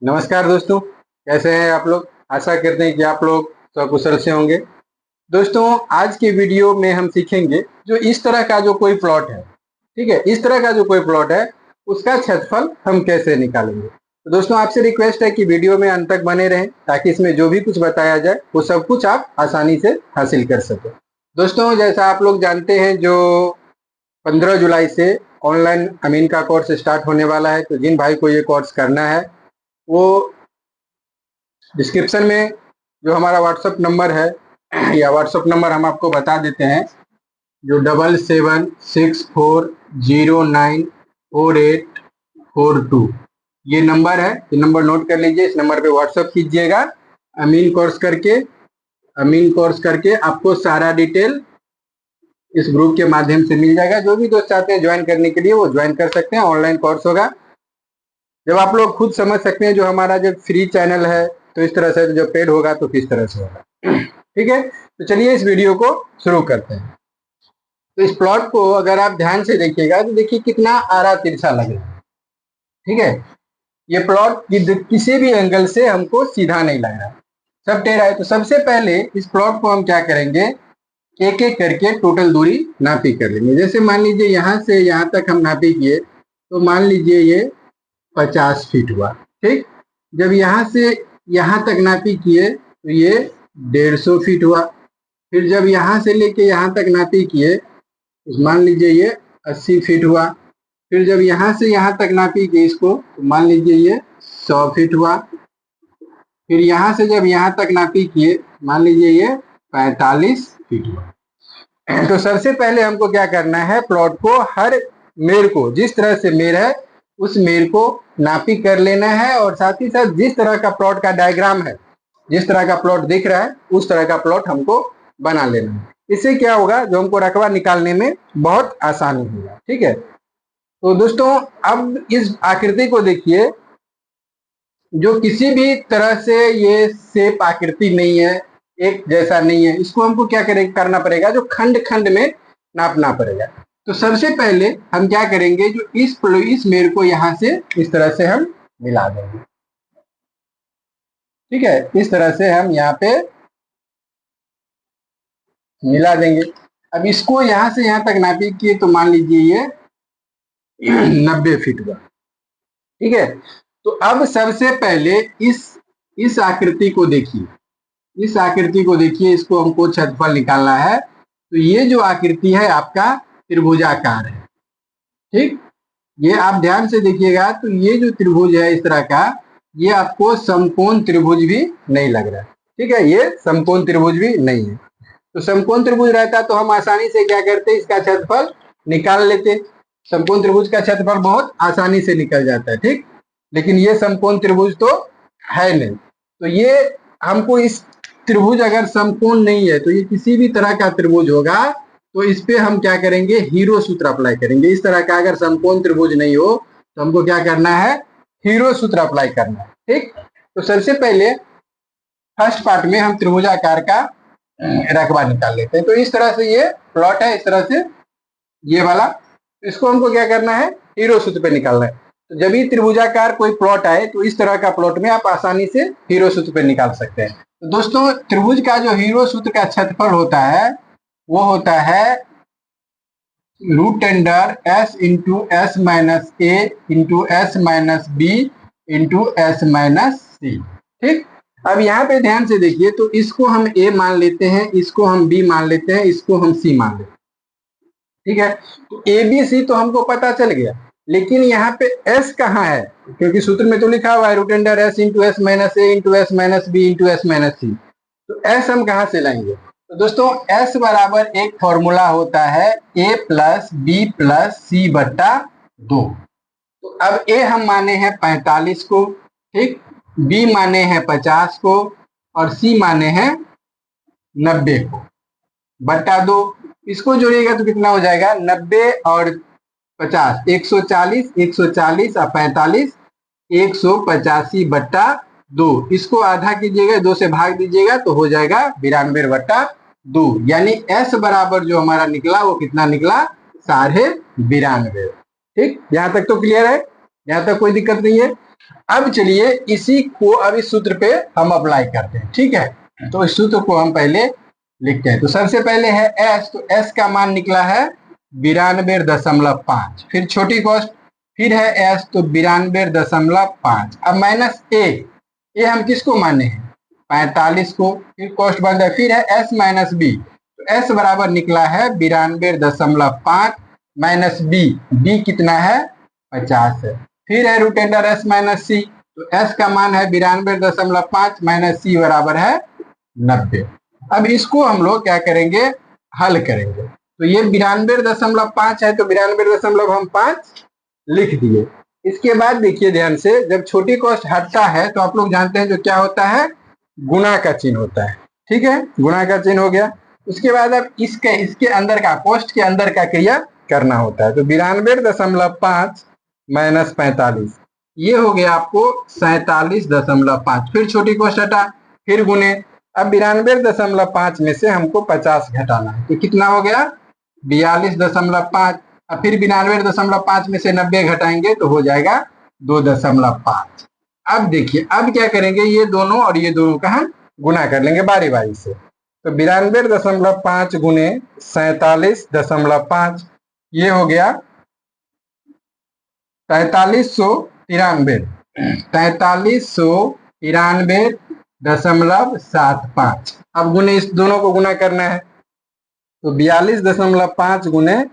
नमस्कार दोस्तों, कैसे हैं आप लोग। आशा करते हैं कि आप लोग सकुशल से होंगे। दोस्तों, आज के वीडियो में हम सीखेंगे जो इस तरह का जो कोई प्लॉट है, ठीक है, इस तरह का जो कोई प्लॉट है उसका क्षेत्रफल हम कैसे निकालेंगे। तो दोस्तों, आपसे रिक्वेस्ट है कि वीडियो में अंत तक बने रहें ताकि इसमें जो भी कुछ बताया जाए वो सब कुछ आप आसानी से हासिल कर सकें। दोस्तों, जैसा आप लोग जानते हैं, जो 15 जुलाई से ऑनलाइन अमीन का कोर्स स्टार्ट होने वाला है, तो जिन भाई को ये कोर्स करना है वो डिस्क्रिप्शन में जो हमारा व्हाट्सअप नंबर है या व्हाट्सअप नंबर हम आपको बता देते हैं, जो 7764094842 ये नंबर है। ये नंबर नोट कर लीजिए, इस नंबर पे व्हाट्सअप कीजिएगा। अमीन कोर्स करके आपको सारा डिटेल इस ग्रुप के माध्यम से मिल जाएगा। जो भी दोस्त चाहते हैं ज्वाइन करने के लिए वो ज्वाइन कर सकते हैं। ऑनलाइन कोर्स होगा। जब आप लोग खुद समझ सकते हैं जो हमारा जब फ्री चैनल है तो इस तरह से, जब पेड होगा तो किस तरह से होगा। ठीक है, तो चलिए इस वीडियो को शुरू करते हैं। तो इस प्लॉट को अगर आप ध्यान से देखिएगा तो देखिए कितना आरा तिरछा लग रहा है। ठीक है, ये प्लॉट किसी भी एंगल से हमको सीधा नहीं लग रहा है, सब टेढ़ा है। तो सबसे पहले इस प्लॉट को हम क्या करेंगे, एक एक करके टोटल दूरी नापी कर लेंगे। जैसे मान लीजिए यहाँ से यहाँ तक हम नापी किए, तो मान लीजिए ये 50 फीट हुआ। ठीक, जब यहाँ से यहाँ तक नापी किए तो ये 150 फीट हुआ। फिर जब यहाँ से लेके यहाँ तक नापी किए तो मान लीजिए ये 80 फीट हुआ। फिर जब यहाँ से यहाँ तक नापी किए इसको, तो मान लीजिए ये 100 फीट हुआ। फिर यहाँ से जब यहाँ तक नापी किए, मान लीजिए ये 45 फीट हुआ। तो सबसे पहले हमको क्या करना है, प्लॉट को हर मेड़ को, जिस तरह से मेड़ है उस मेड़ को नापी कर लेना है, और साथ ही साथ जिस तरह का प्लॉट का डायग्राम है, जिस तरह का प्लॉट दिख रहा है उस तरह का प्लॉट हमको बना लेना है। इससे क्या होगा, जो हमको रकबा निकालने में बहुत आसानी होगा। ठीक है, तो दोस्तों अब इस आकृति को देखिए, जो किसी भी तरह से ये शेप आकृति नहीं है, एक जैसा नहीं है। इसको हमको क्या करना पड़ेगा, जो खंड खंड में नापना पड़ेगा। तो सबसे पहले हम क्या करेंगे, जो इस मेड़ को यहाँ से इस तरह से हम मिला देंगे। ठीक है, इस तरह से हम यहाँ पे मिला देंगे। अब इसको यहाँ से यहाँ तक नापी किए तो मान लीजिए ये 90 फीट हुआ। ठीक है, तो अब सबसे पहले इस आकृति को देखिए, इस आकृति को देखिए, इसको हमको क्षेत्रफल निकालना है। तो ये जो आकृति है आपका त्रिभुजाकार है। ठीक, ये आप ध्यान से देखिएगा तो ये जो त्रिभुज है इस तरह का, ये आपको समकोण त्रिभुज भी नहीं लग रहा है। ठीक है, ये समकोण त्रिभुज भी नहीं है। तो समकोण त्रिभुज रहता तो हम आसानी से क्या करते, इसका क्षेत्रफल निकाल लेते। समकोण त्रिभुज का क्षेत्रफल बहुत आसानी से निकल जाता है। ठीक, लेकिन ये समकोण त्रिभुज तो है नहीं। तो ये हमको इस त्रिभुज अगर समकोण नहीं है तो ये किसी भी तरह का त्रिभुज होगा, तो इस पे हम क्या करेंगे, हीरो सूत्र अप्लाई करेंगे। इस तरह का अगर समकोण त्रिभुज नहीं हो तो हमको क्या करना है, हीरो सूत्र अप्लाई करना है। ठीक, तो सबसे पहले फर्स्ट पार्ट में हम त्रिभुजाकार का रकबा निकाल लेते हैं। तो इस तरह से ये प्लॉट है, इस तरह से ये वाला, इसको हमको क्या करना है, हीरो सूत्र पे निकालना है। तो जब भी त्रिभुजाकार कोई प्लॉट आए तो इस तरह का प्लॉट में आप आसानी से हीरो सूत्र पे निकाल सकते हैं। तो दोस्तों, त्रिभुज का जो हीरो सूत्र का क्षेत्रफल होता है वो होता है √s into s minus a into s minus b into s minus c। ठीक, अब यहाँ पे ध्यान से देखिए, तो इसको हम a मान लेते हैं, इसको हम b मान लेते हैं, इसको हम c मान लेते हैं। ठीक है, तो ए बी सी तो हमको पता चल गया, लेकिन यहाँ पे s कहाँ है, क्योंकि सूत्र में तो लिखा हुआ है √s into s minus a into s minus b into s minus c। तो s हम कहाँ से लाएंगे। तो दोस्तों s बराबर एक फॉर्मूला होता है a प्लस बी प्लस सी बट्टा 2। तो अब a हम माने हैं 45 को, ठीक, b माने हैं 50 को, और c माने हैं 90 को, बट्टा 2। इसको जोड़िएगा तो कितना हो जाएगा, 90 और 50 140, 140 और 45 185 बट्टा 2। इसको आधा कीजिएगा, 2 से भाग दीजिएगा तो हो जाएगा 92 बट्टा 2। यानी s बराबर जो हमारा निकला वो कितना निकला, 92.5। ठीक, यहाँ तक तो क्लियर है, यहाँ तक कोई दिक्कत नहीं है। अब चलिए इसी को अब इस सूत्र पे हम अप्लाई करते हैं, ठीक है। तो इस सूत्र को हम पहले लिखते हैं। तो सबसे पहले है एस, तो एस का मान निकला है 92.5। फिर छोटी कॉस्ट, फिर है एस, तो 92.5। अब माइनस ए हम किसको माने हैं, 45 को। फिर कॉस्ट बन जाए, फिर है एस माइनस बी, तो एस बराबर निकला है 92.5 माइनस बी कितना है, 50 है। फिर है रूट अंडर एस माइनस सी, तो एस का मान है 92.5 माइनस सी बराबर है 90। अब इसको हम लोग क्या करेंगे, हल करेंगे। तो ये 92.5 है, तो 92.5 लिख दिए। इसके बाद देखिए ध्यान से, जब छोटी कॉस्ट हटता है तो आप लोग जानते हैं जो क्या होता है, गुणा का चिन्ह होता है, ठीक है, गुणा का चिन्ह हो गया। उसके बाद अब इसके अंदर का, कॉस्ट के अंदर का क्रिया करना होता है। तो 92.5 माइनस 45, ये हो गया आपको 47.5। फिर छोटी कॉस्ट हटा, फिर गुने। अब 92.5 में से हमको 50 घटाना है, तो कितना हो गया, 42.5। अब फिर 92.5 में से 90 घटाएंगे तो हो जाएगा 2.5। अब देखिए, अब क्या करेंगे, ये दोनों और ये दोनों का हम गुना कर लेंगे बारी बारी से। तो 92.5 गुने 47.5, ये हो गया 4393, 4393.75। अब गुने इस दोनों को गुना करना है, तो 42.5 गुने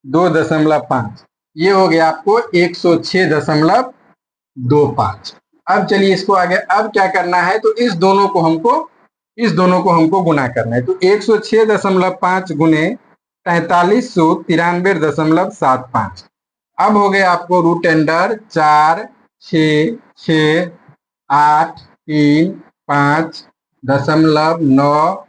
2.5, ये हो गया आपको 106.25। अब चलिए इसको आगे, अब क्या करना है, तो इस दोनों को हमको गुना करना है। तो 106.5 गुने 4393.75। अब हो गया आपको रूट अंडर 4 6 6 8 3 5 दशमलव 9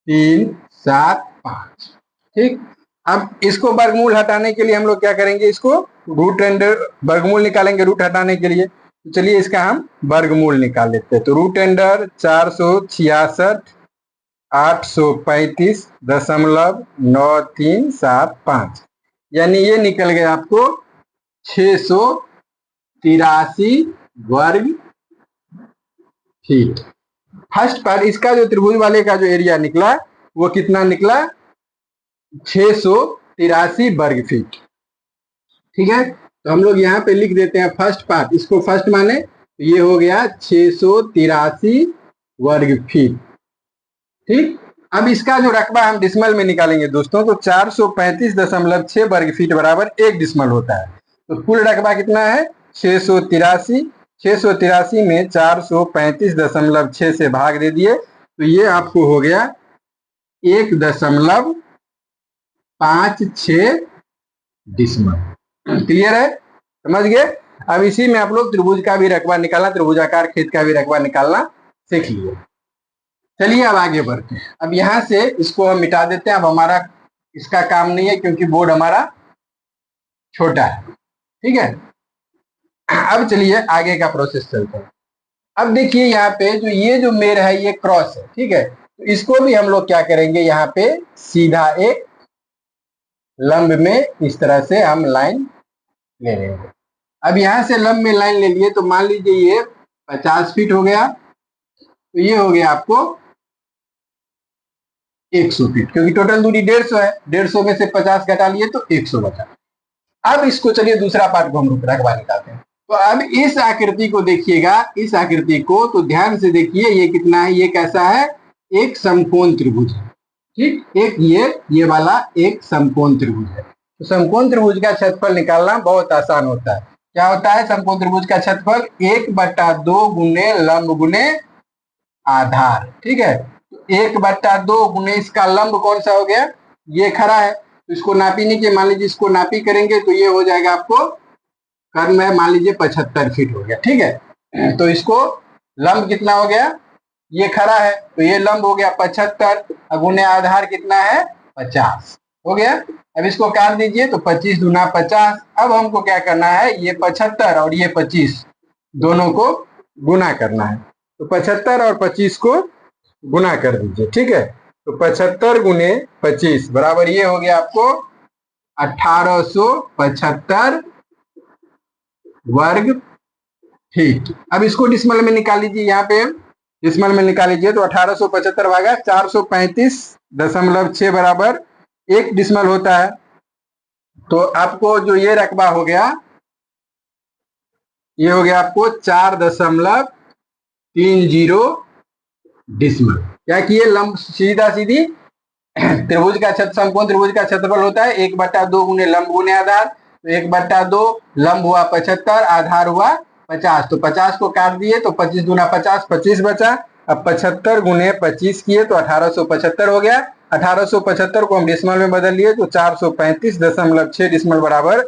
3 7 5, ठीक। अब इसको वर्गमूल हटाने के लिए हम लोग क्या करेंगे, इसको रूट अंडर वर्गमूल निकालेंगे रूट हटाने के लिए। तो चलिए इसका हम वर्गमूल निकाल लेते हैं। तो रूट अंडर 466 835.9375, यानी ये निकल गया आपको 683 वर्ग फीट। फर्स्ट पर इसका जो त्रिभुज वाले का जो एरिया निकला वो कितना निकला, 683 वर्ग फीट, ठीक है। तो हम लोग यहाँ पे लिख देते हैं फर्स्ट पार्ट, इसको फर्स्ट माने, तो ये हो गया 683 वर्ग फीट, ठीक। अब इसका जो रकबा हम डिसमल में निकालेंगे दोस्तों, तो 435.6 वर्ग फीट बराबर 1 डिसमल होता है। तो कुल रकबा कितना है, 683। 683 में 435.6 से भाग दे दिए, तो ये आपको हो गया 1.56 डिसमल। क्लियर है, समझ गए। अब इसी में आप लोग त्रिभुज का भी रकबा निकालना, त्रिभुजाकार खेत का भी रकबा निकालना सीख लिए। चलिए अब आगे बढ़ते हैं। अब यहां से इसको हम मिटा देते हैं, अब हमारा इसका काम नहीं है क्योंकि बोर्ड हमारा छोटा है, ठीक है। अब चलिए आगे का प्रोसेस चलते हैं। अब देखिए यहाँ पे जो ये जो मेर है ये क्रॉस है, ठीक है। तो इसको भी हम लोग क्या करेंगे, यहाँ पे सीधा एक लंब में इस तरह से हम लाइन ले लेंगे। अब यहां से लंब में लाइन ले लिए, तो मान लीजिए ये 50 फीट हो गया, तो ये हो गया आपको 100 फीट, क्योंकि टोटल दूरी 150 है। 150 में से 50 घटा लिए तो 100 बचा। अब इसको चलिए दूसरा पार्ट को हम रकबा निकालते हैं। तो अब इस आकृति को देखिएगा, इस आकृति को तो ध्यान से देखिए, ये कितना है, ये कैसा है, एक समकोण त्रिभुज है, ठीक। एक ये वाला एक समकोण त्रिभुज है। तो समकोण त्रिभुज का क्षेत्रफल निकालना बहुत आसान होता है। क्या होता है समकोण त्रिभुज का क्षेत्रफल, 1/2 गुने लंब गुने आधार, ठीक है। तो 1/2 गुने इसका लंब कौन सा हो गया, ये खड़ा है, तो इसको नापी नहीं किया, मान लीजिए इसको नापी करेंगे तो ये हो जाएगा आपको कर्म है, मान लीजिए 75 फीट हो गया, ठीक है। तो इसको लंब कितना हो गया, ये खड़ा है तो ये लंब हो गया 75, गुने आधार कितना है 50 हो गया। अब इसको काट दीजिए, तो 25 दूना 50। अब हमको क्या करना है, ये 75 और ये 25 दोनों को गुना करना है। तो 75 और 25 को गुना कर दीजिए, ठीक है। तो 75 गुने 25 बराबर ये हो गया आपको 1875 वर्ग फीट। अब इसको डिसमल में निकाल लीजिए, यहाँ पे डिसमल में निकाल लीजिए तो 1875 भागा 435.6 बराबर 1 डिसमल होता है। तो आपको जो ये रकबा हो गया, ये हो गया आपको 4.30 डिसमल। क्या किए, लंब सीधा सीधी त्रिभुज का समकोण त्रिभुज का क्षेत्रफल होता है 1/2 गुने लंब गुने आधार। तो 1/2 लंब हुआ 75, आधार हुआ 50। तो 50 को काट दिए तो 25 दूना 50, 25 बचा। अब 75 गुने 25 किए तो 1875 हो गया। 1875 को हम डिसमल में बदल लिए तो 435.6 डिसमल बराबर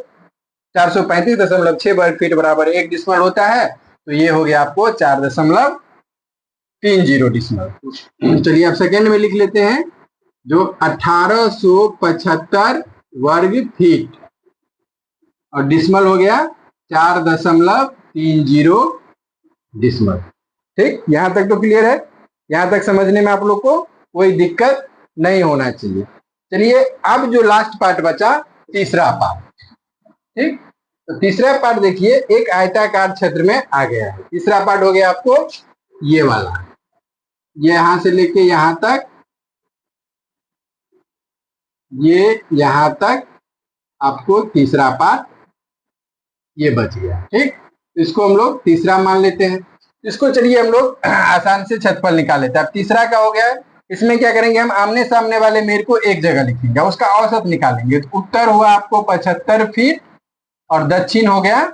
435.6 वर्ग फीट बराबर 1 डिसमल होता है। तो ये हो गया आपको 4.30 डिसमल। चलिए अब सेकेंड में लिख लेते हैं, जो 1875 वर्ग फीट और डिसमल हो गया 4.30 डिसमल। ठीक, यहां तक तो क्लियर है, यहां तक समझने में आप लोग को कोई दिक्कत नहीं होना चाहिए। चलिए अब जो लास्ट पार्ट बचा, तीसरा पार्ट। ठीक, तो तीसरा पार्ट देखिए, एक आयताकार क्षेत्र में आ गया है। तीसरा पार्ट हो गया आपको ये वाला, ये यहां से लेके यहां तक, ये यहां तक आपको तीसरा पार्ट ये बच गया। ठीक, इसको हम लोग तीसरा मान लेते हैं। इसको चलिए हम लोग आसान से क्षेत्रफल निकाल लेते हैं। अब तीसरा का हो गया, इसमें क्या करेंगे, हम आमने सामने वाले मेर को एक जगह लिखेंगे, उसका औसत निकालेंगे। तो उत्तर हुआ आपको 75 फीट और दक्षिण हो गया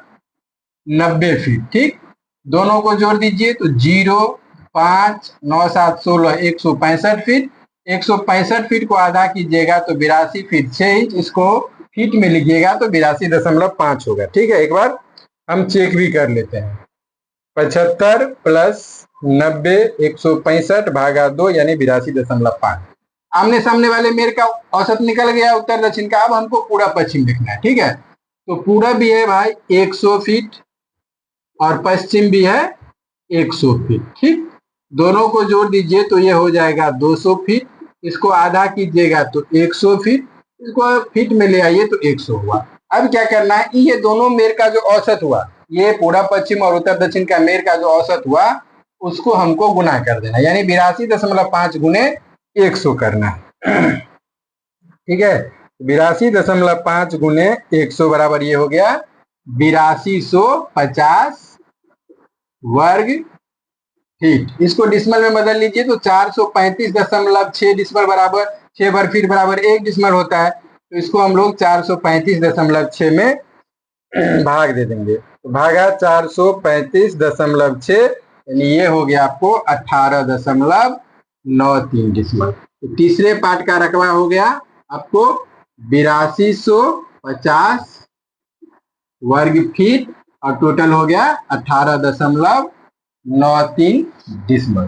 90 फीट। ठीक, दोनों को जोड़ दीजिए तो 0, 5, 9, 7, 16, 165 फीट। 165 फीट को आधा कीजिएगा तो 82 फीट 6 इंच। इसको फीट में लिखिएगा तो 82.5 होगा। ठीक है, एक बार हम चेक भी कर लेते हैं। 75 प्लस 90, 165 भागा 2 यानी 82.5। आमने सामने वाले मेर का औसत निकल गया उत्तर दक्षिण का। अब हमको पूरा पश्चिम लिखना है। ठीक है, तो पूरा भी है भाई 100 फीट और पश्चिम भी है 100 फीट। ठीक, दोनों को जोड़ दीजिए तो ये हो जाएगा 200 फीट। इसको आधा कीजिएगा तो 100 फीट, इसको फीट में ले आइए तो 100 हुआ। अब क्या करना है, ये दोनों मेर का जो औसत हुआ, ये पूरा पश्चिम और उत्तर दक्षिण का मेर का जो औसत हुआ, उसको हमको गुना कर देना, यानी 82.5 गुने 100 करना है। ठीक है, 82.5 गुने 100 बराबर ये हो गया 8250 वर्ग फीट। इसको डिसमल में बदल लीजिए तो 435.6 डिसमल बराबर 6 वर्ग फीट बराबर 1 डिसमल होता है। तो इसको हम लोग 435.6 में भाग दे देंगे, तो भागा 435.6 यानी ये हो गया आपको 18.93 डिसमल। तो तीसरे पार्ट का रकबा हो गया आपको 8250 वर्ग फीट और टोटल हो गया 18.93 डिसमल।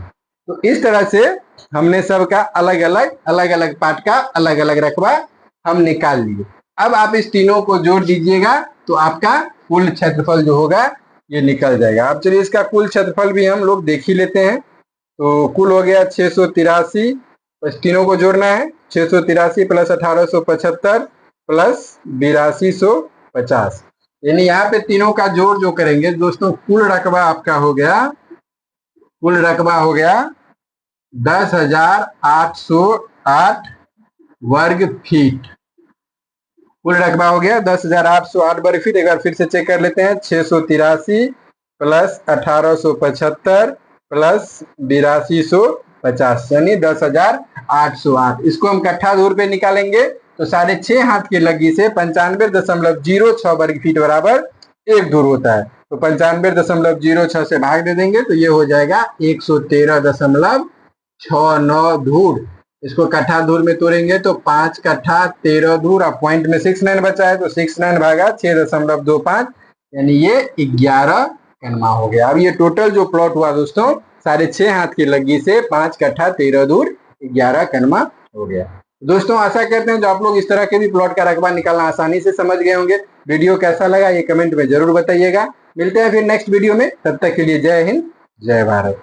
तो इस तरह से हमने सबका अलग अलग पार्ट का अलग अलग रकबा हम निकाल लिए। अब आप इस तीनों को जोड़ दीजिएगा तो आपका कुल क्षेत्रफल जो होगा ये निकल जाएगा। अब चलिए इसका कुल क्षेत्रफल भी हम लोग देख ही लेते हैं। तो कुल हो गया 683, बस तीनों को जोड़ना है। 683 प्लस 1875 प्लस 8250, यानी यहाँ पे तीनों का जोड़ जो करेंगे दोस्तों, कुल रकबा आपका हो गया, कुल रकबा हो गया 10,808 वर्ग फीट। कुल रकबा हो गया 10,808 वर्ग फीट। एक बार फिर से चेक कर लेते हैं, 683 प्लस 1875 प्लस 8250 यानी 10,808। इसको हम कट्ठा दूर पे निकालेंगे तो 6.5 हाथ की लगी से 95.06 वर्ग फीट बराबर 1 दूर होता है। तो 95.06 से भाग दे देंगे तो ये हो जाएगा 113.69 धूर। इसको कट्ठा धूर में तोड़ेंगे तो 5 कट्ठा 13 धूर, अब पॉइंट में 69 बचा है तो 69 भागा 6.25 यानी ये 11 कनमा हो गया। अब ये टोटल जो प्लॉट हुआ दोस्तों 6.5 हाथ की लगी से 5 कट्ठा 13 धूर 11 कनमा हो गया। दोस्तों आशा करते हैं जो आप लोग इस तरह के भी प्लॉट का रकबा निकालना आसानी से समझ गए होंगे। वीडियो कैसा लगा ये कमेंट में जरूर बताइएगा। मिलते हैं फिर नेक्स्ट वीडियो में, तब तक के लिए जय हिंद जय भारत।